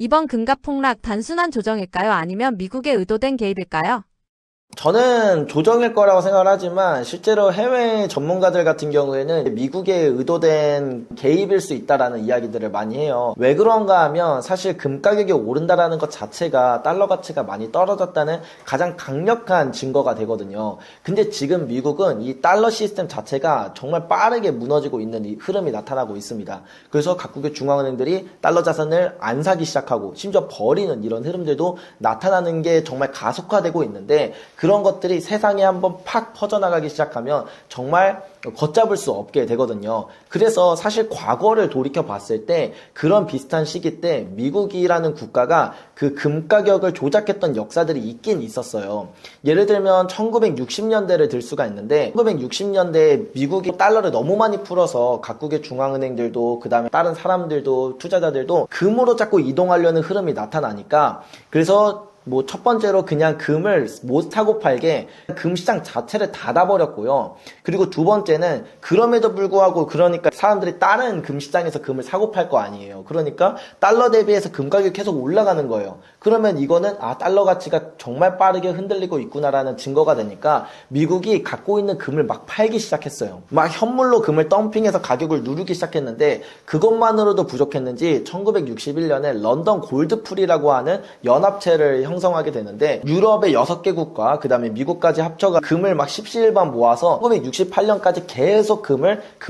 이번 금값 폭락 단순한 조정일까요? 아니면 미국의 의도된 개입일까요? 저는 조정일 거라고 생각을 하지만 실제로 해외 전문가들 같은 경우에는 미국의 의도된 개입일 수 있다라는 이야기들을 많이 해요. 왜 그런가 하면 사실 금 가격이 오른다라는 것 자체가 달러 가치가 많이 떨어졌다는 가장 강력한 증거가 되거든요. 근데 지금 미국은 이 달러 시스템 자체가 정말 빠르게 무너지고 있는 이 흐름이 나타나고 있습니다. 그래서 각국의 중앙은행들이 달러 자산을 안 사기 시작하고 심지어 버리는 이런 흐름들도 나타나는 게 정말 가속화되고 있는데, 그런 것들이 세상에 한번 팍 퍼져나가기 시작하면 정말 걷잡을 수 없게 되거든요. 그래서 사실 과거를 돌이켜 봤을 때 그런 비슷한 시기 때 미국이라는 국가가 그 금 가격을 조작했던 역사들이 있긴 있었어요. 예를 들면 1960년대를 들 수가 있는데, 1960년대에 미국이 달러를 너무 많이 풀어서 각국의 중앙은행들도 그 다음에 다른 사람들도 투자자들도 금으로 자꾸 이동하려는 흐름이 나타나니까, 그래서 뭐 첫 번째로 그냥 금을 못 사고 팔게 금 시장 자체를 닫아버렸고요. 그리고 두 번째는 그럼에도 불구하고 그러니까 사람들이 다른 금 시장에서 금을 사고 팔 거 아니에요. 그러니까 달러 대비해서 금 가격이 계속 올라가는 거예요. 그러면 이거는 달러 가치가 정말 빠르게 흔들리고 있구나라는 증거가 되니까 미국이 갖고 있는 금을 막 팔기 시작했어요. 막 현물로 금을 덤핑해서 가격을 누르기 시작했는데, 그것만으로도 부족했는지 1961년에 런던 골드풀이라고 하는 연합체를 형성하게 되는데, 유럽의 6개국과 그 다음에 미국까지 합쳐가 금을 막 십시일반 모아서 1968년까지 계속 금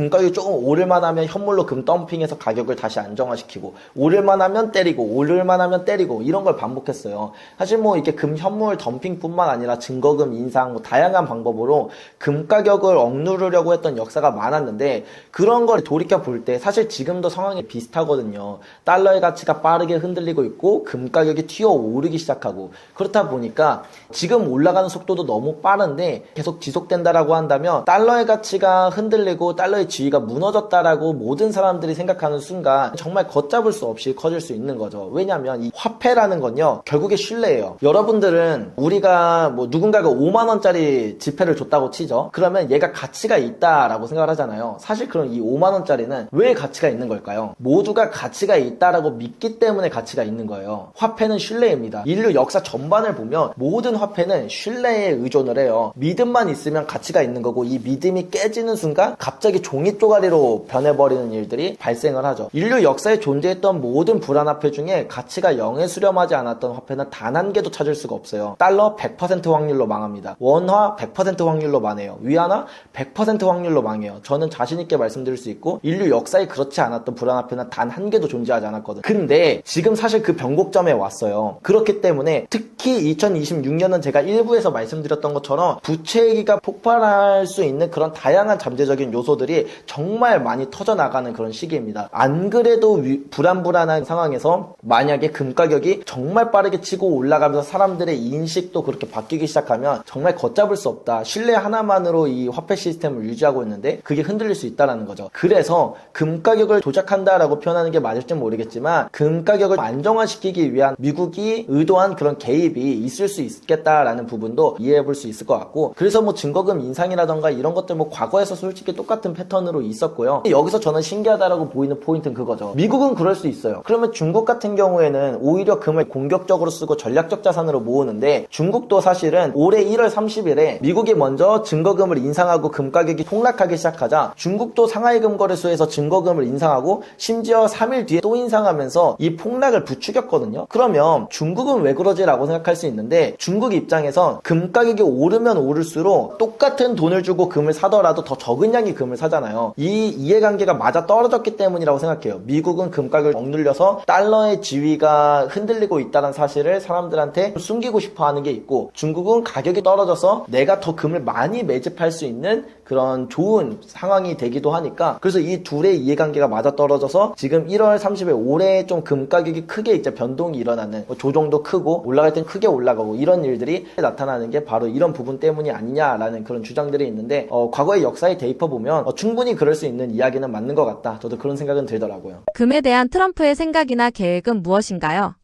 가격이 조금 오를만 하면 현물로 금 덤핑해서 가격을 다시 안정화시키고, 오를만 하면 때리고 오를만 하면 때리고, 이런 걸 반복했어요. 사실 뭐 이렇게 금 현물 덤핑뿐만 아니라 증거금 인상, 뭐 다양한 방법으로 금 가격을 억누르려고 했던 역사가 많았는데, 그런 걸 돌이켜 볼 때 사실 지금도 상황이 비슷하거든요. 달러의 가치가 빠르게 흔들리고 있고 금 가격이 튀어 오르기 시작하고, 그렇다 보니까 지금 올라가는 속도도 너무 빠른데 계속 지속된다라고 한다면 달러의 가치가 흔들리고 달러의 지위가 무너졌다라고 모든 사람들이 생각하는 순간 정말 걷잡을 수 없이 커질 수 있는 거죠. 왜냐하면 이 화폐라는 건요, 결국에 신뢰예요. 여러분들은 우리가 뭐 누군가가 5만 원짜리 지폐를 줬다고 치죠. 그러면 얘가 가치가 있다라고 생각을 하잖아요. 사실 그럼 이 5만 원짜리는 왜 가치가 있는 걸까요? 모두가 가치가 있다라고 믿기 때문에 가치가 있는 거예요. 화폐는 신뢰입니다. 인류 역사 전반을 보면 모든 화폐는 신뢰에 의존을 해요. 믿음만 있으면 가치가 있는 거고, 이 믿음이 깨지는 순간 갑자기 종이 쪼가리로 변해버리는 일들이 발생을 하죠. 인류 역사에 존재했던 모든 불안화폐 중에 가치가 0에 수렴하지 않았던 화폐는 단 한 개도 찾을 수가 없어요. 달러 100% 확률로 망합니다. 원화 100% 확률로 망해요. 위안화 100% 확률로 망해요. 저는 자신있게 말씀드릴 수 있고, 인류 역사에 그렇지 않았던 불안화폐는 단 한 개도 존재하지 않았거든요. 근데 지금 사실 그 변곡점에 왔어요. 그렇기 때문에 특히 2026년은 제가 일부에서 말씀드렸던 것처럼 부채위기가 폭발할 수 있는 그런 다양한 잠재적인 요소들이 정말 많이 터져나가는 그런 시기입니다. 안 그래도 불안한 상황에서 만약에 금 가격이 정말 빠르게 치고 올라가면서 사람들의 인식도 그렇게 바뀌기 시작하면 정말 걷잡을 수 없다. 신뢰 하나만으로 이 화폐 시스템을 유지하고 있는데 그게 흔들릴 수 있다는 거죠. 그래서 금 가격을 조작한다라고 표현하는 게 맞을지 모르겠지만, 금 가격을 안정화시키기 위한 미국이 의도한 그런 개입이 있을 수 있겠다라는 부분도 이해해 볼 수 있을 것 같고, 그래서 뭐 증거금 인상이라던가 이런 것들 뭐 과거에서 솔직히 똑같은 패턴으로 있었고요. 여기서 저는 신기하다라고 보이는 포인트는 그거죠. 미국은 그럴 수 있어요. 그러면 중국 같은 경우에는 오히려 금을 공격적으로 쓰고 전략적 자산으로 모으는데, 중국도 사실은 올해 1월 30일에 미국이 먼저 증거금을 인상하고 금 가격이 폭락하기 시작하자 중국도 상하이 금거래소에서 증거금을 인상하고 심지어 3일 뒤에 또 인상하면서 이 폭락을 부추겼거든요. 그러면 중국은 왜 그러지라고 생각할 수 있는데, 중국 입장에선 금 가격이 오르면 오를수록 똑같은 돈을 주고 금을 사더라도 더 적은 양의 금을 사잖아요. 이 이해관계가 맞아 떨어졌기 때문이라고 생각해요. 미국은 금 가격을 억눌려서 달러의 지위가 흔들리고 있다는 사실을 사람들한테 숨기고 싶어 하는 게 있고, 중국은 가격이 떨어져서 내가 더 금을 많이 매집할 수 있는 그런 좋은 상황이 되기도 하니까, 그래서 이 둘의 이해관계가 맞아 떨어져서 지금 1월 30일 올해 좀 금 가격이 크게 이제 변동이 일어나는, 조정도 크고 올라갈 땐 크게 올라가고 이런 일들이 나타나는 게 바로 이런 부분 때문이 아니냐라는 그런 주장들이 있는데, 과거의 역사에 대입해 보면 충분히 그럴 수 있는 이야기는 맞는 것 같다. 저도 그런 생각은 들더라고요. 금에 대한 트럼프의 생각이나 계획은 무엇인가요?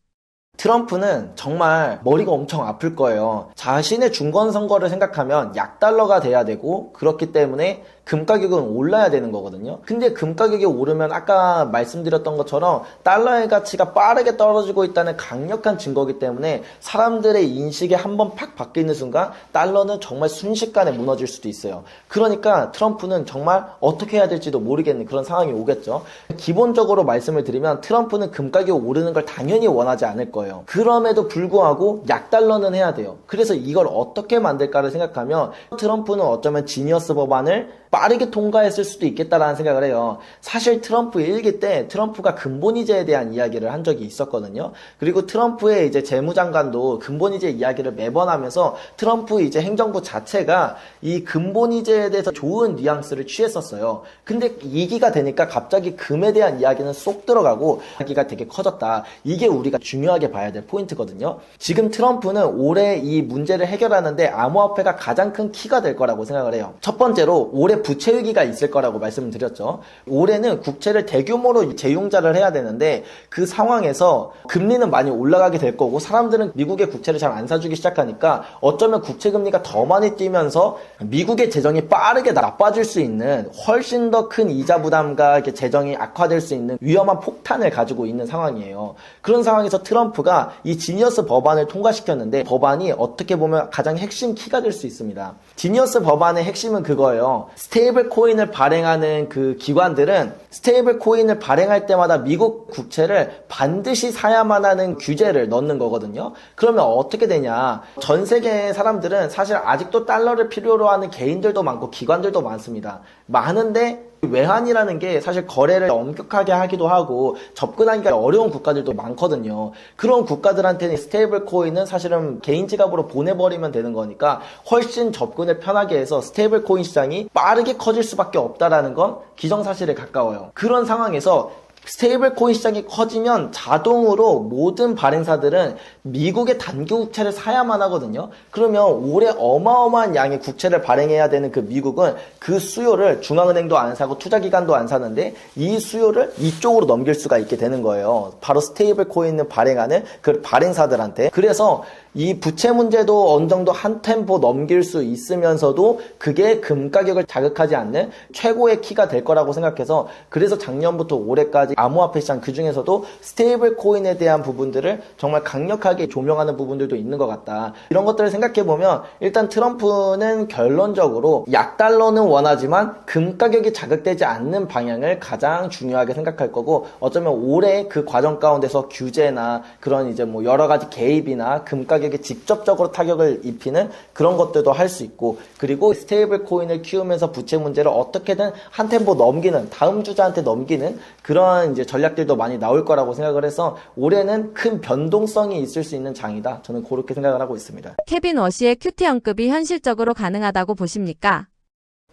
트럼프는 정말 머리가 엄청 아플 거예요. 자신의 중건 선거를 생각하면 약달러가 돼야 되고, 그렇기 때문에 금 가격은 올라야 되는 거거든요. 근데 금 가격이 오르면 아까 말씀드렸던 것처럼 달러의 가치가 빠르게 떨어지고 있다는 강력한 증거이기 때문에 사람들의 인식이 한번 팍 바뀌는 순간 달러는 정말 순식간에 무너질 수도 있어요. 그러니까 트럼프는 정말 어떻게 해야 될지도 모르겠는 그런 상황이 오겠죠. 기본적으로 말씀을 드리면 트럼프는 금 가격이 오르는 걸 당연히 원하지 않을 거예요. 그럼에도 불구하고 약달러는 해야 돼요. 그래서 이걸 어떻게 만들까를 생각하면 트럼프는 어쩌면 지니어스 법안을 빠르게 통과했을 수도 있겠다라는 생각을 해요. 사실 트럼프 일기 때 트럼프가 근본이제에 대한 이야기를 한 적이 있었거든요. 그리고 트럼프의 이제 재무장관도 근본이제 이야기를 매번 하면서 트럼프 이제 행정부 자체가 이 근본이제에 대해서 좋은 뉘앙스를 취했었어요. 근데 2기가 되니까 갑자기 금에 대한 이야기는 쏙 들어가고 이야기가 되게 커졌다. 이게 우리가 중요하게 봐야 될 포인트거든요. 지금 트럼프는 올해 이 문제를 해결하는데 암호화폐가 가장 큰 키가 될 거라고 생각을 해요. 첫 번째로 올해 부채 위기가 있을 거라고 말씀을 드렸죠. 올해는 국채를 대규모로 재융자를 해야 되는데 그 상황에서 금리는 많이 올라가게 될 거고 사람들은 미국의 국채를 잘 안 사주기 시작하니까 어쩌면 국채 금리가 더 많이 뛰면서 미국의 재정이 빠르게 나빠질 수 있는 훨씬 더 큰 이자 부담과 재정이 악화될 수 있는 위험한 폭탄을 가지고 있는 상황이에요. 그런 상황에서 트럼프가 이 지니어스 법안을 통과시켰는데 법안이 어떻게 보면 가장 핵심 키가 될 수 있습니다. 지니어스 법안의 핵심은 그거예요. 스테이블 코인을 발행하는 그 기관들은 스테이블 코인을 발행할 때마다 미국 국채를 반드시 사야만 하는 규제를 넣는 거거든요. 그러면 어떻게 되냐? 전 세계의 사람들은 사실 아직도 달러를 필요로 하는 개인들도 많고 기관들도 많습니다. 많은데 외환이라는 게 사실 거래를 엄격하게 하기도 하고 접근하기가 어려운 국가들도 많거든요. 그런 국가들한테는 스테이블 코인은 사실은 개인 지갑으로 보내버리면 되는 거니까 훨씬 접근을 편하게 해서 스테이블 코인 시장이 빠르게 커질 수밖에 없다라는 건 기정사실에 가까워요. 그런 상황에서 스테이블 코인 시장이 커지면 자동으로 모든 발행사들은 미국의 단기 국채를 사야만 하거든요. 그러면 올해 어마어마한 양의 국채를 발행해야 되는 그 미국은 그 수요를 중앙은행도 안 사고 투자기관도 안 사는데 이 수요를 이쪽으로 넘길 수가 있게 되는 거예요. 바로 스테이블 코인을 발행하는 그 발행사들한테. 그래서 이 부채 문제도 어느 정도 한 템포 넘길 수 있으면서도 그게 금 가격을 자극하지 않는 최고의 키가 될 거라고 생각해서 그래서 작년부터 올해까지 암호화폐 시장 그중에서도 스테이블 코인에 대한 부분들을 정말 강력하게 조명하는 부분들도 있는 것 같다. 이런 것들을 생각해보면 일단 트럼프는 결론적으로 약달러는 원하지만 금 가격이 자극되지 않는 방향을 가장 중요하게 생각할 거고 어쩌면 올해 그 과정 가운데서 규제나 그런 이제 뭐 여러 가지 개입이나 금 가격에 직접적으로 타격을 입히는 그런 것들도 할 수 있고 그리고 스테이블 코인을 키우면서 부채 문제를 어떻게든 한 템포 넘기는 다음 주자한테 넘기는 그런 이제 전략들도 많이 나올 거라고 생각을 해서 올해는 큰 변동성이 있을 수 있는 장이다. 저는 그렇게 생각을 하고 있습니다. 케빈 워시의 큐티 언급이 현실적으로 가능하다고 보십니까?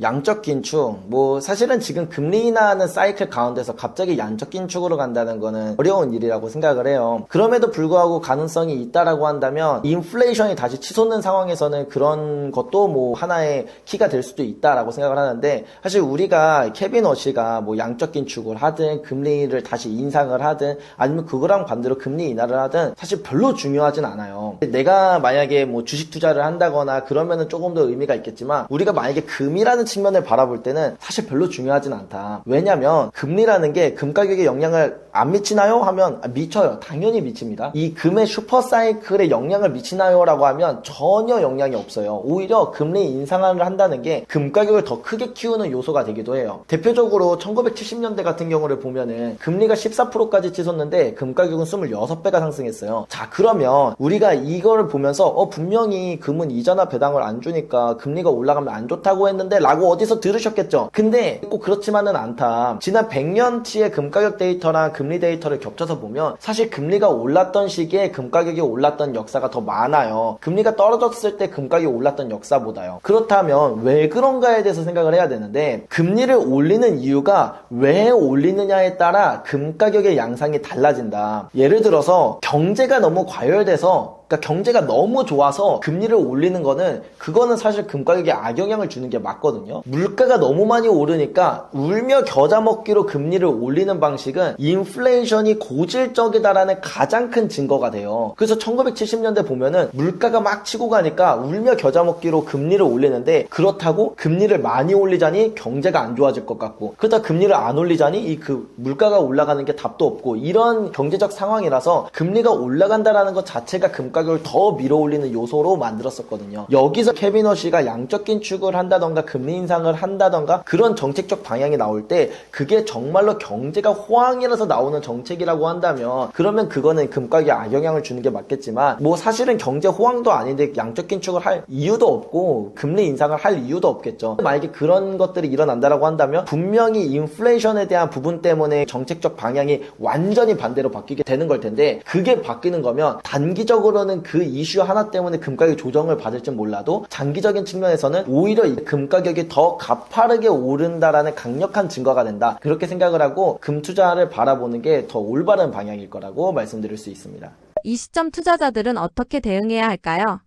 양적 긴축, 사실은 지금 금리 인하하는 사이클 가운데서 갑자기 양적 긴축으로 간다는 거는 어려운 일이라고 생각을 해요. 그럼에도 불구하고 가능성이 있다라고 한다면 인플레이션이 다시 치솟는 상황에서는 그런 것도 하나의 키가 될 수도 있다라고 생각을 하는데 사실 우리가 케빈 워시가 양적 긴축을 하든 금리를 다시 인상을 하든 아니면 그거랑 반대로 금리 인하를 하든 사실 별로 중요하진 않아요. 내가 만약에 주식 투자를 한다거나 그러면은 조금 더 의미가 있겠지만 우리가 만약에 금이라는 측면을 바라볼 때는 사실 별로 중요하진 않다. 왜냐면 금리라는 게 금 가격에 영향을 안 미치나요? 하면 미쳐요. 당연히 미칩니다. 이 금의 슈퍼사이클에 영향을 미치나요? 라고 하면 전혀 영향이 없어요. 오히려 금리 인상을 한다는 게 금 가격을 더 크게 키우는 요소가 되기도 해요. 대표적으로 1970년대 같은 경우를 보면은 금리가 14%까지 치솟는데 금 가격은 26배가 상승했어요. 자, 그러면 우리가 이거를 보면서 분명히 금은 이자나 배당을 안 주니까 금리가 올라가면 안 좋다고 했는데 라고 어디서 들으셨겠죠. 근데 꼭 그렇지만은 않다. 지난 100년치의 금 가격 데이터랑 금리 데이터를 겹쳐서 보면 사실 금리가 올랐던 시기에 금 가격이 올랐던 역사가 더 많아요. 금리가 떨어졌을 때 금 가격이 올랐던 역사보다요. 그렇다면 왜 그런가에 대해서 생각을 해야 되는데 금리를 올리는 이유가 왜 올리느냐에 따라 금 가격의 양상이 달라진다. 예를 들어서 경제가 너무 과열돼서 그러니까 경제가 너무 좋아서 금리를 올리는 거는 그거는 사실 금 가격에 악영향을 주는 게 맞거든요. 물가가 너무 많이 오르니까 울며 겨자 먹기로 금리를 올리는 방식은 인플레이션이 고질적이다라는 가장 큰 증거가 돼요. 그래서 1970년대 보면은 물가가 막 치고 가니까 울며 겨자 먹기로 금리를 올리는데, 그렇다고 금리를 많이 올리자니 경제가 안 좋아질 것 같고, 그러다 금리를 안 올리자니 이 물가가 올라가는 게 답도 없고, 이런 경제적 상황이라서 금리가 올라간다라는 것 자체가 금 가격을 더 밀어 올리는 요소로 만들었었거든요. 여기서 케빈 허쉬가 양적 긴축을 한다던가 금리 인상을 한다던가 그런 정책적 방향이 나올 때 그게 정말로 경제가 호황이라서 나오는 정책이라고 한다면 그러면 그거는 금 가격에 악영향을 주는 게 맞겠지만, 뭐 사실은 경제 호황도 아닌데 양적 긴축을 할 이유도 없고 금리 인상을 할 이유도 없겠죠. 만약에 그런 것들이 일어난다라고 한다면 분명히 인플레이션에 대한 부분 때문에 정책적 방향이 완전히 반대로 바뀌게 되는 걸 텐데, 그게 바뀌는 거면 단기적으로는 그 이슈 하나 때문에 금 가격 조정을 받을지 몰라도 장기적인 측면에서는 오히려 금 가격이 더 가파르게 오른다라는 강력한 증거가 된다, 그렇게 생각을 하고 금 투자를 바라보는 게 더 올바른 방향일 거라고 말씀드릴 수 있습니다. 이 시점 투자자들은 어떻게 대응해야 할까요?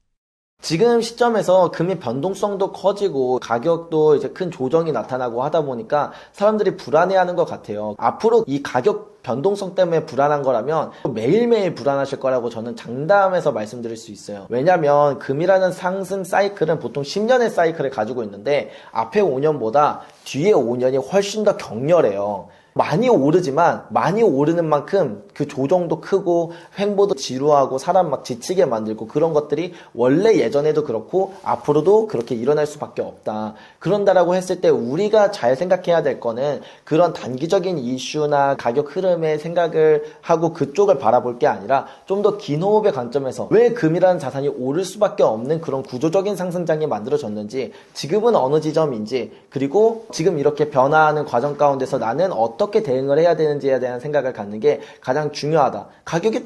지금 시점에서 금의 변동성도 커지고 가격도 이제 큰 조정이 나타나고 하다 보니까 사람들이 불안해하는 것 같아요. 앞으로 이 가격 변동성 때문에 불안한 거라면 매일매일 불안하실 거라고 저는 장담해서 말씀드릴 수 있어요. 왜냐면 금이라는 상승 사이클은 보통 10년의 사이클을 가지고 있는데 앞에 5년보다 뒤에 5년이 훨씬 더 격렬해요. 많이 오르지만 많이 오르는 만큼 그 조정도 크고 횡보도 지루하고 사람 막 지치게 만들고, 그런 것들이 원래 예전에도 그렇고 앞으로도 그렇게 일어날 수밖에 없다. 그런다라고 했을 때 우리가 잘 생각해야 될 거는 그런 단기적인 이슈나 가격 흐름에 생각을 하고 그쪽을 바라볼 게 아니라 좀 더 긴 호흡의 관점에서 왜 금이라는 자산이 오를 수밖에 없는 그런 구조적인 상승장이 만들어졌는지, 지금은 어느 지점인지, 그리고 지금 이렇게 변화하는 과정 가운데서 나는 어떻게 대응을 해야 되는지에 대한 생각을 갖는 게 가장 중요하다. 가격이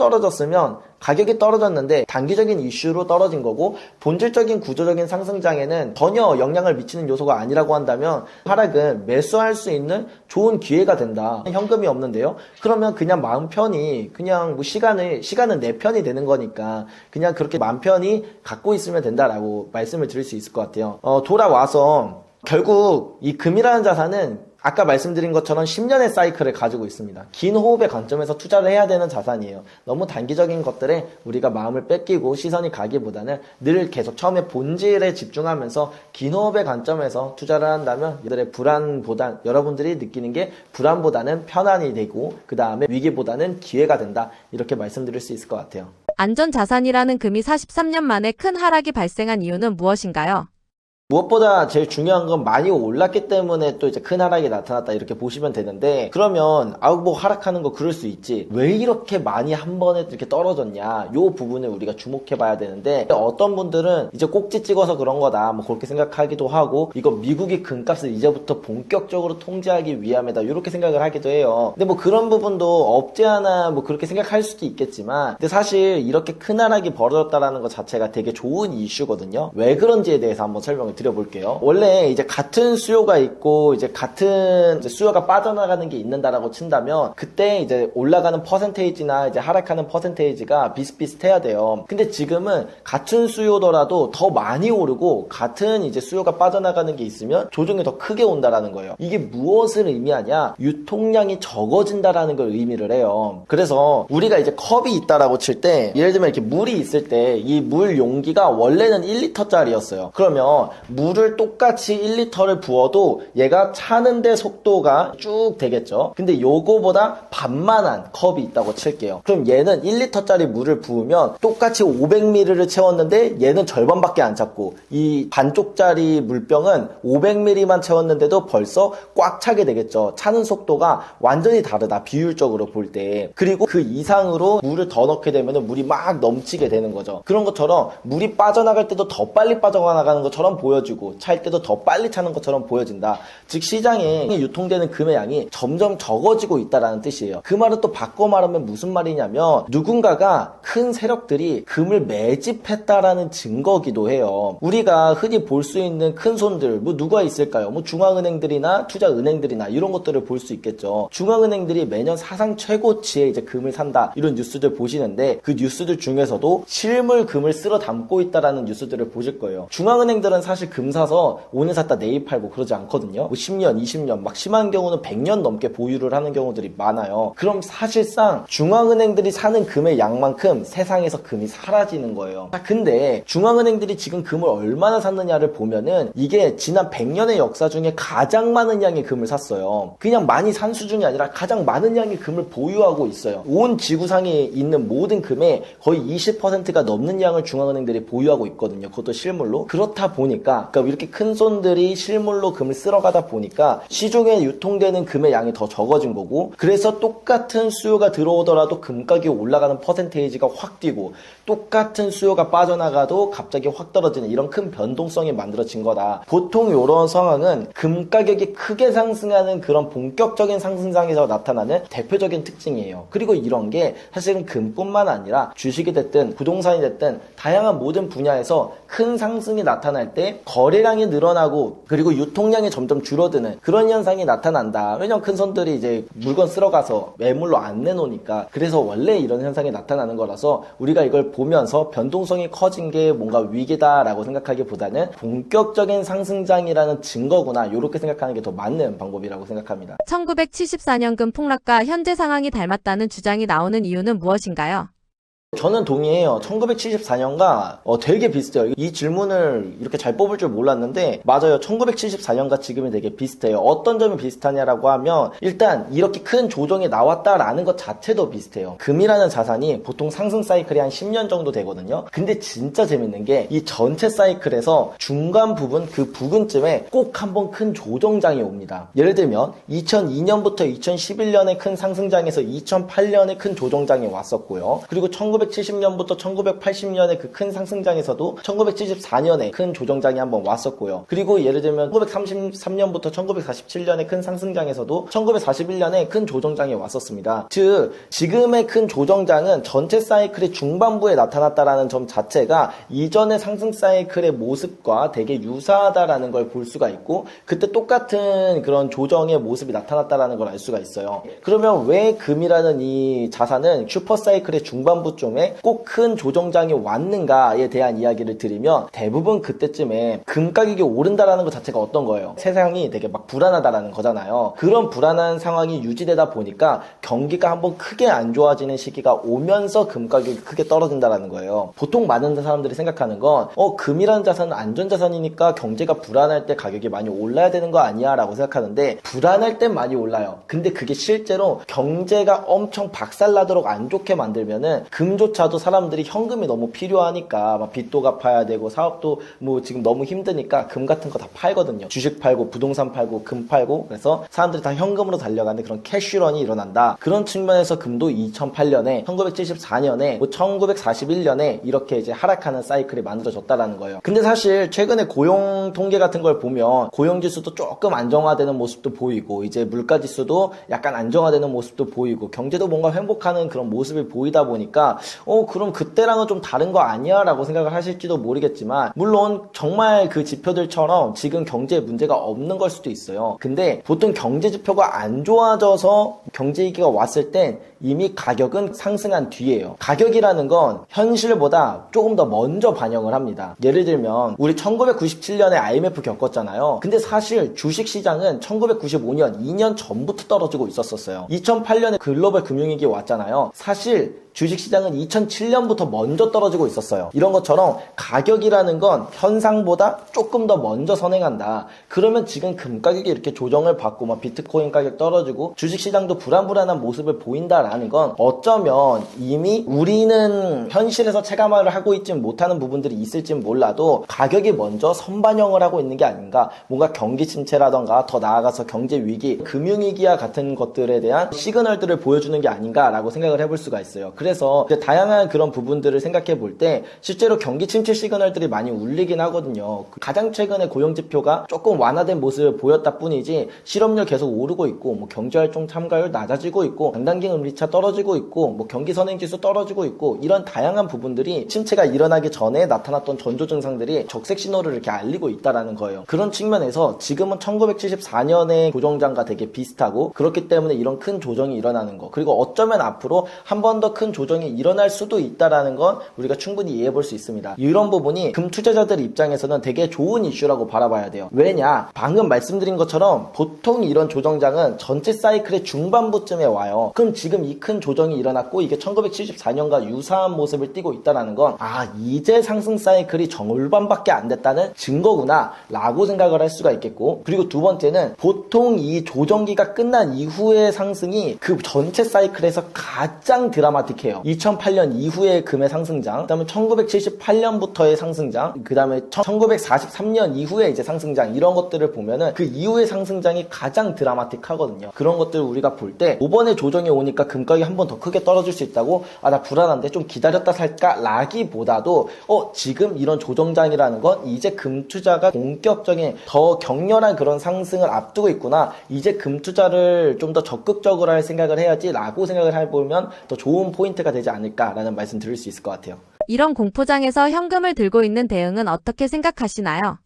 떨어졌는데 단기적인 이슈로 떨어진 거고 본질적인 구조적인 상승장에는 전혀 영향을 미치는 요소가 아니라고 한다면 하락은 매수할 수 있는 좋은 기회가 된다. 현금이 없는데요? 그러면 그냥 마음 편히 그냥 뭐 시간은 내 편이 되는 거니까 그냥 그렇게 마음 편히 갖고 있으면 된다라고 말씀을 드릴 수 있을 것 같아요. 돌아와서 결국 이 금이라는 자산은 아까 말씀드린 것처럼 10년의 사이클을 가지고 있습니다. 긴 호흡의 관점에서 투자를 해야 되는 자산이에요. 너무 단기적인 것들에 우리가 마음을 뺏기고 시선이 가기보다는 늘 계속 처음에 본질에 집중하면서 긴 호흡의 관점에서 투자를 한다면 여러분들이 느끼는 게 불안보다는 편안이 되고 그 다음에 위기보다는 기회가 된다, 이렇게 말씀드릴 수 있을 것 같아요. 안전자산이라는 금이 43년 만에 큰 하락이 발생한 이유는 무엇인가요? 무엇보다 제일 중요한 건 많이 올랐기 때문에 또 이제 큰 하락이 나타났다, 이렇게 보시면 되는데, 그러면 뭐 하락하는 거 그럴 수 있지, 왜 이렇게 많이 한 번에 이렇게 떨어졌냐, 요 부분을 우리가 주목해 봐야 되는데, 어떤 분들은 이제 꼭지 찍어서 그런 거다 뭐 그렇게 생각하기도 하고, 이거 미국이 금값을 이제부터 본격적으로 통제하기 위함이다 이렇게 생각을 하기도 해요. 근데 뭐 그런 부분도 없지 않아 뭐 그렇게 생각할 수도 있겠지만, 근데 사실 이렇게 큰 하락이 벌어졌다라는 것 자체가 되게 좋은 이슈거든요. 왜 그런지에 대해서 한번 설명을 드려볼게요. 원래 이제 같은 수요가 있고 이제 같은 수요가 빠져나가는 게 있는다라고 친다면 그때 이제 올라가는 퍼센테이지나 이제 하락하는 퍼센테이지가 비슷비슷해야 돼요. 근데 지금은 같은 수요더라도 더 많이 오르고 같은 이제 수요가 빠져나가는 게 있으면 조정이 더 크게 온다라는 거예요. 이게 무엇을 의미하냐? 유통량이 적어진다라는 걸 의미를 해요. 그래서 우리가 이제 컵이 있다라고 칠 때, 예를 들면 이렇게 물이 있을 때 이 물 용기가 원래는 1리터짜리였어요. 그러면 물을 똑같이 1리터를 부어도 얘가 차는데 속도가 쭉 되겠죠. 근데 요거보다 반만한 컵이 있다고 칠게요. 그럼 얘는 1리터짜리 물을 부으면 똑같이 500ml를 채웠는데 얘는 절반밖에 안 찼고, 이 반쪽짜리 물병은 500ml만 채웠는데도 벌써 꽉 차게 되겠죠. 차는 속도가 완전히 다르다, 비율적으로 볼 때. 그리고 그 이상으로 물을 더 넣게 되면 물이 막 넘치게 되는 거죠. 그런 것처럼 물이 빠져나갈 때도 더 빨리 빠져나가는 것처럼 보여요. 보여지고 찰 때도 더 빨리 차는 것처럼 보여진다. 즉 시장에 유통되는 금의 양이 점점 적어지고 있다라는 뜻이에요. 그 말은 또 바꿔 말하면 무슨 말이냐면 누군가가 큰 세력들이 금을 매집했다라는 증거기도 해요. 우리가 흔히 볼 수 있는 큰 손들 뭐 누가 있을까요? 뭐 중앙은행들이나 투자은행들이나 이런 것들을 볼 수 있겠죠. 중앙은행들이 매년 사상 최고치에 이제 금을 산다 이런 뉴스들 보시는데 그 뉴스들 중에서도 실물 금을 쓸어 담고 있다라는 뉴스들을 보실 거예요. 중앙은행들은 사실 금 사서 오늘 샀다 내일 팔고 그러지 않거든요. 뭐 10년, 20년 막 심한 경우는 100년 넘게 보유를 하는 경우들이 많아요. 그럼 사실상 중앙은행들이 사는 금의 양만큼 세상에서 금이 사라지는 거예요. 근데 중앙은행들이 지금 금을 얼마나 샀느냐를 보면은 이게 지난 100년의 역사 중에 가장 많은 양의 금을 샀어요. 그냥 많이 산 수준이 아니라 가장 많은 양의 금을 보유하고 있어요. 온 지구상에 있는 모든 금의 거의 20%가 넘는 양을 중앙은행들이 보유하고 있거든요. 그것도 실물로. 그렇다 보니까 그러니까 이렇게 큰 손들이 실물로 금을 쓸어가다 보니까 시중에 유통되는 금의 양이 더 적어진 거고, 그래서 똑같은 수요가 들어오더라도 금 가격이 올라가는 퍼센테이지가 확 뛰고 똑같은 수요가 빠져나가도 갑자기 확 떨어지는 이런 큰 변동성이 만들어진 거다. 보통 이런 상황은 금 가격이 크게 상승하는 그런 본격적인 상승장에서 나타나는 대표적인 특징이에요. 그리고 이런 게 사실은 금뿐만 아니라 주식이 됐든 부동산이 됐든 다양한 모든 분야에서 큰 상승이 나타날 때 거래량이 늘어나고 그리고 유통량이 점점 줄어드는 그런 현상이 나타난다. 왜냐면 큰 손들이 이제 물건 쓸어가서 매물로 안 내놓으니까. 그래서 원래 이런 현상이 나타나는 거라서 우리가 이걸 보면서 변동성이 커진 게 뭔가 위기다라고 생각하기보다는 본격적인 상승장이라는 증거구나 이렇게 생각하는 게 더 맞는 방법이라고 생각합니다. 1974년 금 폭락과 현재 상황이 닮았다는 주장이 나오는 이유는 무엇인가요? 저는 동의해요. 1974년과 되게 비슷해요. 이 질문을 이렇게 잘 뽑을 줄 몰랐는데 맞아요. 1974년과 지금이 되게 비슷해요. 어떤 점이 비슷하냐라고 하면 일단 이렇게 큰 조정이 나왔다라는 것 자체도 비슷해요. 금이라는 자산이 보통 상승 사이클이 한 10년 정도 되거든요. 근데 진짜 재밌는 게 이 전체 사이클에서 중간 부분 그 부근쯤에 꼭 한번 큰 조정장이 옵니다. 예를 들면 2002년부터 2011년에 큰 상승장에서 2008년에 큰 조정장이 왔었고요. 그리고 1970년부터 1980년에 그 큰 상승장에서도 1974년에 큰 조정장이 한번 왔었고요. 그리고 예를 들면 1933년부터 1947년에 큰 상승장에서도 1941년에 큰 조정장이 왔었습니다. 즉 지금의 큰 조정장은 전체 사이클의 중반부에 나타났다라는 점 자체가 이전의 상승 사이클의 모습과 되게 유사하다라는 걸 볼 수가 있고 그때 똑같은 그런 조정의 모습이 나타났다라는 걸 알 수가 있어요. 그러면 왜 금이라는 이 자산은 슈퍼 사이클의 중반부쯤에 꼭 큰 조정장이 왔는가에 대한 이야기를 드리면 대부분 그때쯤에 금 가격이 오른다라는 것 자체가 어떤 거예요? 세상이 되게 막 불안하다라는 거잖아요. 그런 불안한 상황이 유지되다 보니까 경기가 한번 크게 안 좋아지는 시기가 오면서 금 가격이 크게 떨어진다라는 거예요. 보통 많은 사람들이 생각하는 건 금이라는 자산은 안전자산이니까 경제가 불안할 때 가격이 많이 올라야 되는 거 아니야? 라고 생각하는데 불안할 땐 많이 올라요. 근데 그게 실제로 경제가 엄청 박살나도록 안 좋게 만들면은 금조차도 사람들이 현금이 너무 필요하니까 막 빚도 갚아야 되고 사업도 뭐 지금 너무 힘드니까 금 같은 거 다 팔거든요. 주식 팔고 부동산 팔고 금 팔고 그래서 사람들이 다 현금으로 달려가는 그런 캐시런이 일어난다. 그런 측면에서 금도 2008년에 1974년에 뭐 1941년에 이렇게 이제 하락하는 사이클이 만들어졌다라는 거예요. 근데 사실 최근에 고용 통계 같은 걸 보면 고용 지수도 조금 안정화되는 모습도 보이고 이제 물가 지수도 약간 안정화되는 모습도 보이고 경제도 뭔가 회복하는 그런 모습을 보이다 보니까 그럼 그때랑은 좀 다른 거 아니야? 라고 생각을 하실지도 모르겠지만 물론 정말 그 지표들처럼 지금 경제에 문제가 없는 걸 수도 있어요. 근데 보통 경제 지표가 안 좋아져서 경제 위기가 왔을 땐 이미 가격은 상승한 뒤에요. 가격이라는 건 현실보다 조금 더 먼저 반영을 합니다. 예를 들면 우리 1997년에 IMF 겪었잖아요. 근데 사실 주식시장은 1995년 2년 전부터 떨어지고 있었어요. 2008년에 글로벌 금융위기 왔잖아요. 사실 주식시장은 2007년부터 먼저 떨어지고 있었어요. 이런 것처럼 가격이라는 건 현상보다 조금 더 먼저 선행한다. 그러면 지금 금 가격이 이렇게 조정을 받고 막 비트코인 가격 떨어지고 주식시장도 불안불안한 모습을 보인다라는 있다라는 건 어쩌면 이미 우리는 현실에서 체감을 하고 있지 못하는 부분들이 있을진 몰라도 가격이 먼저 선반영을 하고 있는 게 아닌가. 뭔가 경기 침체라던가 더 나아가서 경제 위기, 금융위기와 같은 것들에 대한 시그널들을 보여주는 게 아닌가라고 생각을 해볼 수가 있어요. 그래서 다양한 그런 부분들을 생각해 볼 때 실제로 경기 침체 시그널들이 많이 울리긴 하거든요. 가장 최근에 고용지표가 조금 완화된 모습을 보였다 뿐이지 실업률 계속 오르고 있고 뭐 경제활동 참가율 낮아지고 있고 장단기 금리차 떨어지고 있고 뭐 경기 선행지수 떨어지고 있고 이런 다양한 부분들이 침체가 일어나기 전에 나타났던 전조 증상들이 적색 신호를 이렇게 알리고 있다라는 거예요. 그런 측면에서 지금은 1974년의 조정장과 되게 비슷하고 그렇기 때문에 이런 큰 조정이 일어나는 거 그리고 어쩌면 앞으로 한 번 더 큰 조정이 일어날 수도 있다라는 건 우리가 충분히 이해해 볼 수 있습니다. 이런 부분이 금 투자자들 입장에서는 되게 좋은 이슈라고 바라봐야 돼요. 왜냐? 방금 말씀드린 것처럼 보통 이런 조정장은 전체 사이클의 중반부쯤에 와요. 그럼 지금 이 큰 조정이 일어났고 이게 1974년과 유사한 모습을 띠고 있다는 건 이제 상승 사이클이 절반밖에 안 됐다는 증거구나 라고 생각을 할 수가 있겠고 그리고 두 번째는 보통 이 조정기가 끝난 이후의 상승이 그 전체 사이클에서 가장 드라마틱해요. 2008년 이후의 금의 상승장, 그 다음에 1978년부터의 상승장, 그 다음에 1943년 이후의 이제 상승장 이런 것들을 보면은 그 이후의 상승장이 가장 드라마틱하거든요. 그런 것들을 우리가 볼 때 이번에 조정이 오니까 금가격이 한 번 더 크게 떨어질 수 있다고 나 불안한데 좀 기다렸다 살까 라기보다도 지금 이런 조정장이라는 건 이제 금 투자가 본격적인 더 격렬한 그런 상승을 앞두고 있구나. 이제 금 투자를 좀 더 적극적으로 할 생각을 해야지 라고 생각을 해보면 더 좋은 포인트가 되지 않을까라는 말씀 드릴 수 있을 것 같아요. 이런 공포장에서 현금을 들고 있는 대응은 어떻게 생각하시나요?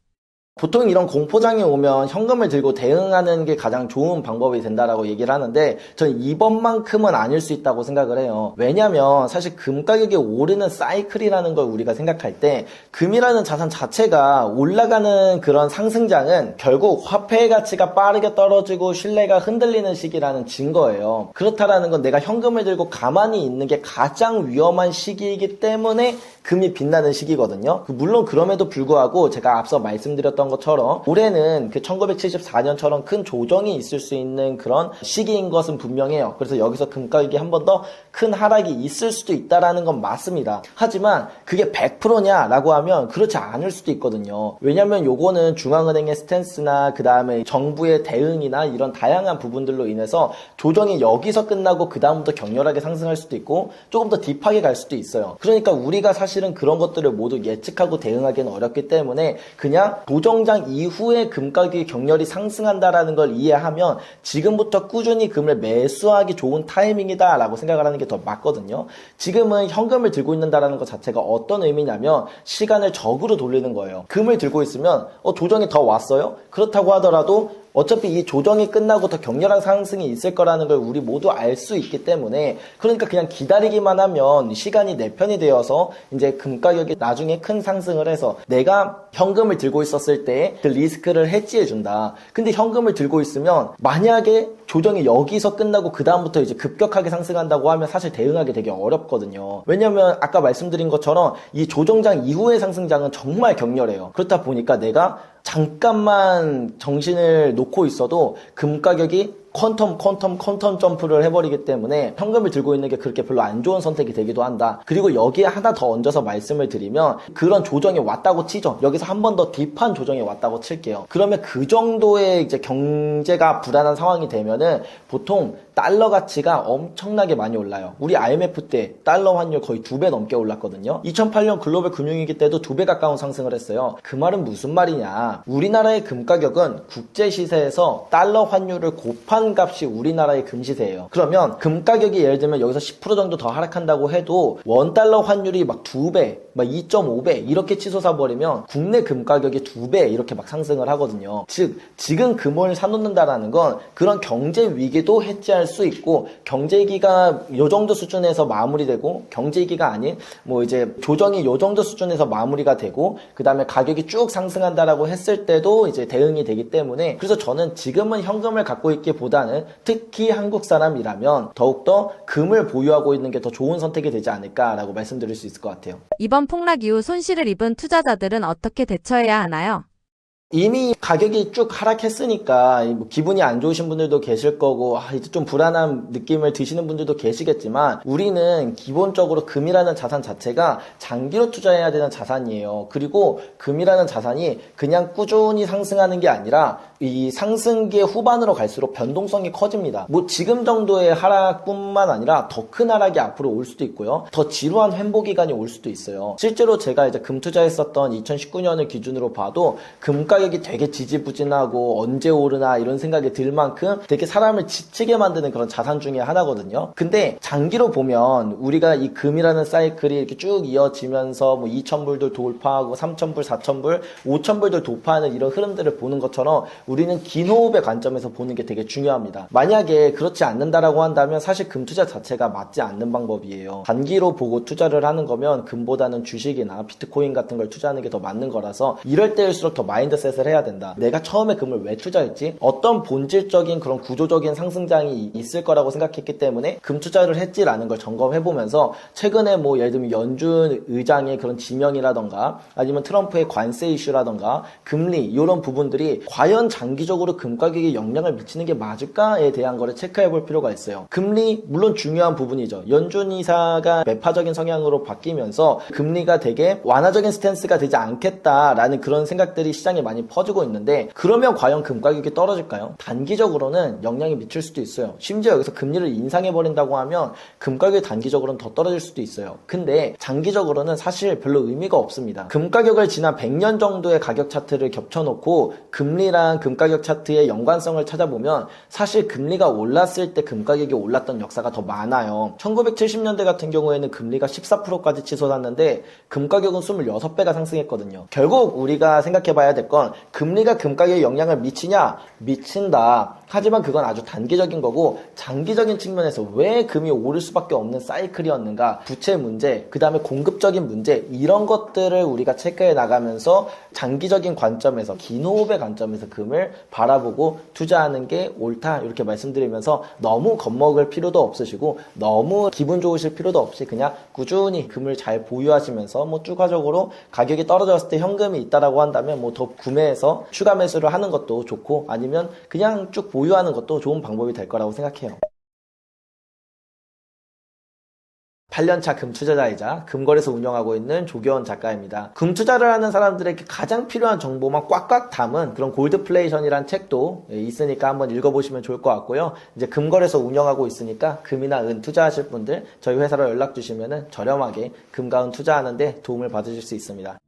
보통 이런 공포장이 오면 현금을 들고 대응하는 게 가장 좋은 방법이 된다라고 얘기를 하는데 저는 이번만큼은 아닐 수 있다고 생각을 해요. 왜냐면 사실 금 가격이 오르는 사이클이라는 걸 우리가 생각할 때 금이라는 자산 자체가 올라가는 그런 상승장은 결국 화폐의 가치가 빠르게 떨어지고 신뢰가 흔들리는 시기라는 증거예요. 그렇다라는 건 내가 현금을 들고 가만히 있는 게 가장 위험한 시기이기 때문에 금이 빛나는 시기거든요. 물론 그럼에도 불구하고 제가 앞서 말씀드렸던 것처럼 올해는 그 1974년처럼 큰 조정이 있을 수 있는 그런 시기인 것은 분명해요. 그래서 여기서 금 가격이 한 번 더 큰 하락이 있을 수도 있다라는 건 맞습니다. 하지만 그게 100%냐라고 하면 그렇지 않을 수도 있거든요. 왜냐면 요거는 중앙은행의 스탠스나 그 다음에 정부의 대응이나 이런 다양한 부분들로 인해서 조정이 여기서 끝나고 그 다음부터 격렬하게 상승할 수도 있고 조금 더 딥하게 갈 수도 있어요. 그러니까 우리가 사실은 그런 것들을 모두 예측하고 대응하기는 어렵기 때문에 그냥 조정장 이후에 금 가격이 격렬히 상승한다라는 걸 이해하면 지금부터 꾸준히 금을 매수하기 좋은 타이밍이다 라고 생각을 하는 게 더 맞거든요. 지금은 현금을 들고 있는다라는 것 자체가 어떤 의미냐면 시간을 적으로 돌리는 거예요. 금을 들고 있으면 조정이 더 왔어요? 그렇다고 하더라도 어차피 이 조정이 끝나고 더 격렬한 상승이 있을 거라는 걸 우리 모두 알 수 있기 때문에 그러니까 그냥 기다리기만 하면 시간이 내 편이 되어서 이제 금 가격이 나중에 큰 상승을 해서 내가 현금을 들고 있었을 때 그 리스크를 해지해 준다. 근데 현금을 들고 있으면 만약에 조정이 여기서 끝나고 그 다음부터 이제 급격하게 상승한다고 하면 사실 대응하기 되게 어렵거든요. 왜냐면 아까 말씀드린 것처럼 이 조정장 이후의 상승장은 정말 격렬해요. 그렇다 보니까 내가 잠깐만 정신을 놓고 있어도 금 가격이 퀀텀 점프를 해버리기 때문에 현금을 들고 있는 게 그렇게 별로 안 좋은 선택이 되기도 한다. 그리고 여기에 하나 더 얹어서 말씀을 드리면 그런 조정이 왔다고 치죠. 여기서 한 번 더 딥한 조정이 왔다고 칠게요. 그러면 그 정도의 이제 경제가 불안한 상황이 되면은 보통 달러 가치가 엄청나게 많이 올라요. 우리 IMF 때 달러 환율 거의 2배 넘게 올랐거든요. 2008년 글로벌 금융위기 때도 2배 가까운 상승을 했어요. 그 말은 무슨 말이냐. 우리나라의 금 가격은 국제 시세에서 달러 환율을 곱한 값이 우리나라의 금 시세예요. 그러면 금 가격이 예를 들면 여기서 10% 정도 더 하락한다고 해도 원달러 환율이 막 2배, 막 2.5배 이렇게 치솟아 버리면 국내 금 가격이 2배 이렇게 막 상승을 하거든요. 즉 지금 금을 사놓는다라는 건 그런 경제 위기도 해지할 수 있고 경제위기가 요 정도 수준에서 마무리되고 경제위기가 아닌 뭐 이제 조정이 요 정도 수준에서 마무리가 되고 그 다음에 가격이 쭉 상승한다라고 했을 때도 이제 대응이 되기 때문에 그래서 저는 지금은 현금을 갖고 있기보다는 특히 한국 사람이라면 더욱더 금을 보유하고 있는 게 더 좋은 선택이 되지 않을까라고 말씀드릴 수 있을 것 같아요. 이번 폭락 이후 손실을 입은 투자자들은 어떻게 대처해야 하나요? 이미 가격이 쭉 하락했으니까 뭐 기분이 안 좋으신 분들도 계실 거고 이제 좀 불안한 느낌을 드시는 분들도 계시겠지만 우리는 기본적으로 금이라는 자산 자체가 장기로 투자해야 되는 자산이에요. 그리고 금이라는 자산이 그냥 꾸준히 상승하는 게 아니라 이 상승기의 후반으로 갈수록 변동성이 커집니다. 뭐 지금 정도의 하락뿐만 아니라 더 큰 하락이 앞으로 올 수도 있고요. 더 지루한 횡보 기간이 올 수도 있어요. 실제로 제가 이제 금 투자했었던 2019년을 기준으로 봐도 금 가격이 되게 지지부진하고 언제 오르나 이런 생각이 들 만큼 되게 사람을 지치게 만드는 그런 자산 중에 하나거든요. 근데 장기로 보면 우리가 이 금이라는 사이클이 이렇게 쭉 이어지면서 뭐 2,000불들 돌파하고 3,000불, 4,000불, 5,000불들 돌파하는 이런 흐름들을 보는 것처럼 우리는 긴 호흡의 관점에서 보는 게 되게 중요합니다. 만약에 그렇지 않는다라고 한다면 사실 금 투자 자체가 맞지 않는 방법이에요. 단기로 보고 투자를 하는 거면 금보다는 주식이나 비트코인 같은 걸 투자하는 게 더 맞는 거라서 이럴 때일수록 더 마인드셋을 해야 된다. 내가 처음에 금을 왜 투자했지? 어떤 본질적인 그런 구조적인 상승장이 있을 거라고 생각했기 때문에 금 투자를 했지라는 걸 점검해보면서 최근에 뭐 예를 들면 연준 의장의 그런 지명이라던가 아니면 트럼프의 관세 이슈라던가 금리 이런 부분들이 과연 장기적으로 금 가격에 영향을 미치는 게 맞을까에 대한 거를 체크해 볼 필요가 있어요. 금리 물론 중요한 부분이죠. 연준 이사가 매파적인 성향으로 바뀌면서 금리가 되게 완화적인 스탠스가 되지 않겠다라는 그런 생각들이 시장에 많이 퍼지고 있는데 그러면 과연 금 가격이 떨어질까요? 단기적으로는 영향이 미칠 수도 있어요. 심지어 여기서 금리를 인상해 버린다고 하면 금 가격이 단기적으로는 더 떨어질 수도 있어요. 근데 장기적으로는 사실 별로 의미가 없습니다. 금 가격을 지난 100년 정도의 가격 차트를 겹쳐놓고 금리랑 금 가격 차트의 연관성을 찾아보면 사실 금리가 올랐을 때 금 가격이 올랐던 역사가 더 많아요. 1970년대 같은 경우에는 금리가 14%까지 치솟았는데 금 가격은 26배가 상승했거든요. 결국 우리가 생각해 봐야 될 건 금리가 금 가격에 영향을 미치냐? 미친다. 하지만 그건 아주 단기적인 거고 장기적인 측면에서 왜 금이 오를 수밖에 없는 사이클이었는가? 부채 문제, 그 다음에 공급적인 문제 이런 것들을 우리가 체크해 나가면서 장기적인 관점에서 긴 호흡의 관점에서 금을 바라보고 투자하는 게 옳다 이렇게 말씀드리면서 너무 겁먹을 필요도 없으시고 너무 기분 좋으실 필요도 없이 그냥 꾸준히 금을 잘 보유하시면서 뭐 추가적으로 가격이 떨어졌을 때 현금이 있다라고 한다면 뭐 더 구매해서 추가 매수를 하는 것도 좋고 아니면 그냥 쭉 보유하는 것도 좋은 방법이 될 거라고 생각해요. 8년차 금투자자이자 금거래소 운영하고 있는 조기원 작가입니다. 금투자를 하는 사람들에게 가장 필요한 정보만 꽉꽉 담은 그런 골드플레이션이란 책도 있으니까 한번 읽어보시면 좋을 것 같고요. 이제 금거래소 운영하고 있으니까 금이나 은 투자하실 분들 저희 회사로 연락 주시면 저렴하게 금과 은 투자하는데 도움을 받으실 수 있습니다.